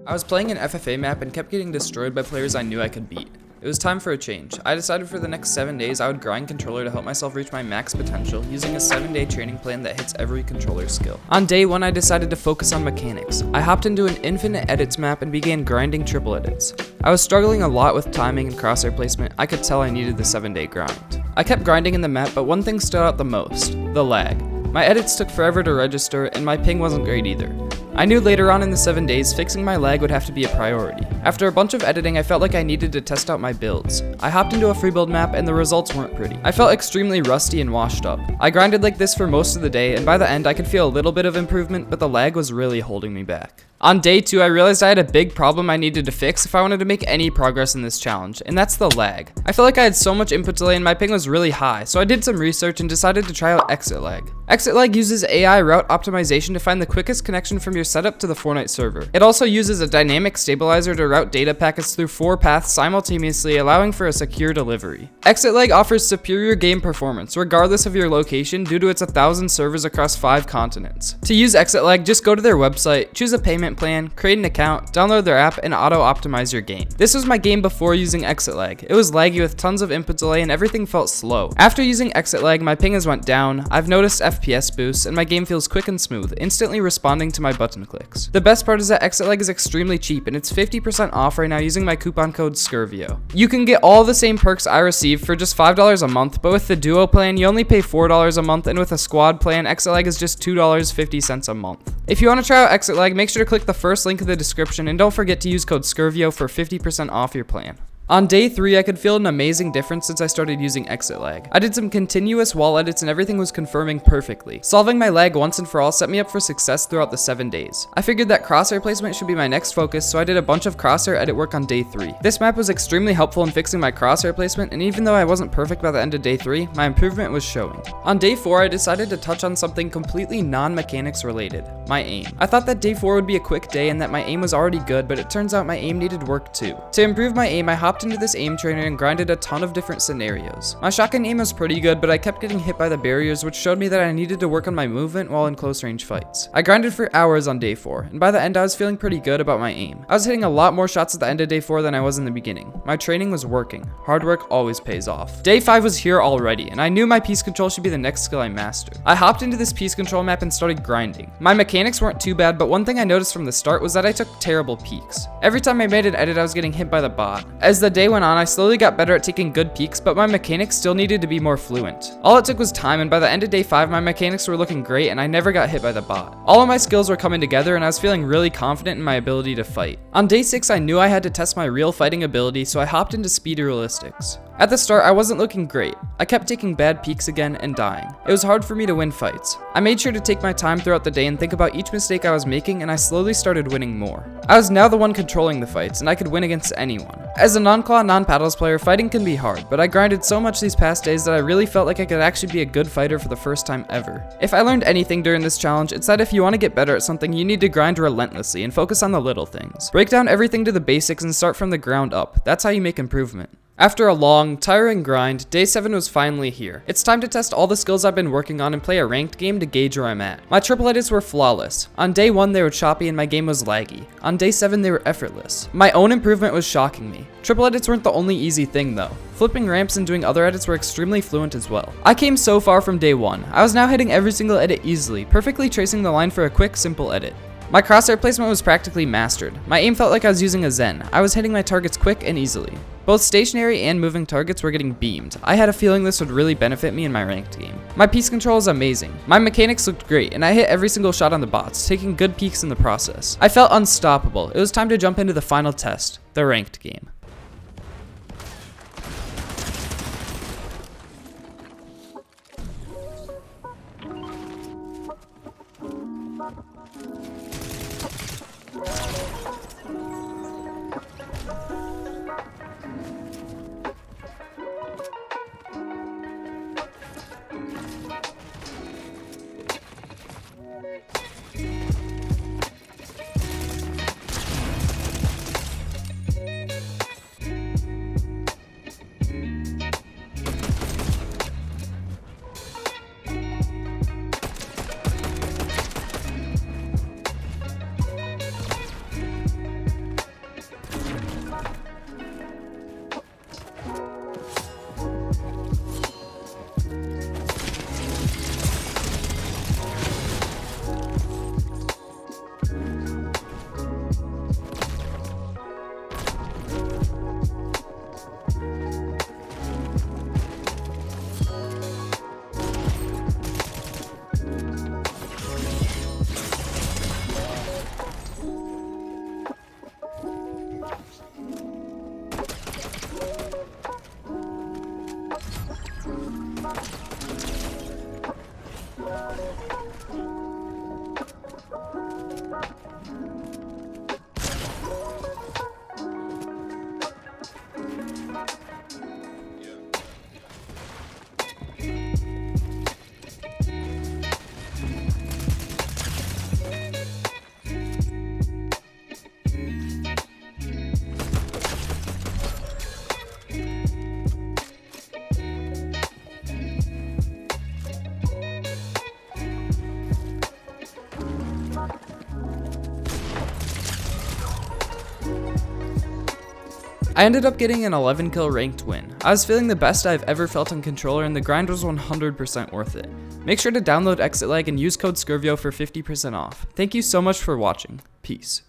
I was playing an FFA map and kept getting destroyed by players I knew I could beat. It was time for a change. I decided for the next 7 days I would grind controller to help myself reach my max potential using a 7-day training plan that hits every controller skill. On day 1 I decided to focus on mechanics. I hopped into an infinite edits map and began grinding triple edits. I was struggling a lot with timing and crosshair placement. I could tell I needed the 7-day grind. I kept grinding in the map, but one thing stood out the most: the lag. My edits took forever to register and my ping wasn't great either. I knew later on in the 7 days fixing my lag would have to be a priority. After a bunch of editing, I felt like I needed to test out my builds. I hopped into a free build map and the results weren't pretty. I felt extremely rusty and washed up. I grinded like this for most of the day, and by the end I could feel a little bit of improvement, but the lag was really holding me back. On day 2, I realized I had a big problem I needed to fix if I wanted to make any progress in this challenge, and that's the lag. I felt like I had so much input delay and my ping was really high, so I did some research and decided to try out ExitLag. ExitLag uses AI route optimization to find the quickest connection from your setup to the Fortnite server. It also uses a dynamic stabilizer to route data packets through 4 paths simultaneously, allowing for a secure delivery. ExitLag offers superior game performance regardless of your location due to its 1,000 servers across 5 continents. To use ExitLag, just go to their website, choose a payment plan, create an account, download their app, and auto-optimize your game. This was my game before using ExitLag. It was laggy with tons of input delay and everything felt slow. After using ExitLag, my ping has went down, I've noticed FPS boosts, and my game feels quick and smooth, instantly responding to my button clicks. The best part is that ExitLag is extremely cheap, and it's 50% off right now using my coupon code SCURVIO. You can get all the same perks I received for just $5 a month, but with the Duo plan, you only pay $4 a month, and with a Squad plan, ExitLag is just $2.50 a month. If you want to try out ExitLag, make sure to click the first link in the description, and don't forget to use code SCURVIO for 50% off your plan. On day 3, I could feel an amazing difference since I started using ExitLag. I did some continuous wall edits and everything was confirming perfectly. Solving my lag once and for all set me up for success throughout the 7 days. I figured that crosshair placement should be my next focus, so I did a bunch of crosshair edit work on day 3. This map was extremely helpful in fixing my crosshair placement, and even though I wasn't perfect by the end of day 3, my improvement was showing. On day 4, I decided to touch on something completely non-mechanics related: my aim. I thought that day 4 would be a quick day and that my aim was already good, but it turns out my aim needed work too. To improve my aim, I hopped into this aim trainer and grinded a ton of different scenarios. My shotgun aim was pretty good, but I kept getting hit by the barriers, which showed me that I needed to work on my movement while in close range fights. I grinded for hours on day 4, and by the end I was feeling pretty good about my aim. I was hitting a lot more shots at the end of day 4 than I was in the beginning. My training was working. Hard work always pays off. Day 5 was here already, and I knew my piece control should be the next skill I mastered. I hopped into this piece control map and started grinding. My mechanics weren't too bad, but one thing I noticed from the start was that I took terrible peeks. Every time I made an edit, I was getting hit by the bot. As the day went on, I slowly got better at taking good peeks, but my mechanics still needed to be more fluent. All it took was time, and by the end of day 5, my mechanics were looking great and I never got hit by the bot. All of my skills were coming together and I was feeling really confident in my ability to fight. On day 6, I knew I had to test my real fighting ability, so I hopped into speed realistics. At the start, I wasn't looking great. I kept taking bad peeks again and dying. It was hard for me to win fights. I made sure to take my time throughout the day and think about each mistake I was making, and I slowly started winning more. I was now the one controlling the fights, and I could win against anyone. As a non-claw, non-paddles player, fighting can be hard, but I grinded so much these past days that I really felt like I could actually be a good fighter for the first time ever. If I learned anything during this challenge, it's that if you want to get better at something, you need to grind relentlessly and focus on the little things. Break down everything to the basics and start from the ground up. That's how you make improvement. After a long, tiring grind, day 7 was finally here. It's time to test all the skills I've been working on and play a ranked game to gauge where I'm at. My triple edits were flawless. On day 1 they were choppy and my game was laggy. On day 7 they were effortless. My own improvement was shocking me. Triple edits weren't the only easy thing though. Flipping ramps and doing other edits were extremely fluent as well. I came so far from day 1. I was now hitting every single edit easily, perfectly tracing the line for a quick, simple edit. My crosshair placement was practically mastered. My aim felt like I was using a Zen. I was hitting my targets quick and easily. Both stationary and moving targets were getting beamed. I had a feeling this would really benefit me in my ranked game. My piece control is amazing. My mechanics looked great, and I hit every single shot on the bots, taking good peeks in the process. I felt unstoppable. It was time to jump into the final test, the ranked game. I ended up getting an 11 kill ranked win. I was feeling the best I've ever felt on controller and the grind was 100% worth it. Make sure to download ExitLag and use code SCURVIO for 50% off. Thank you so much for watching. Peace.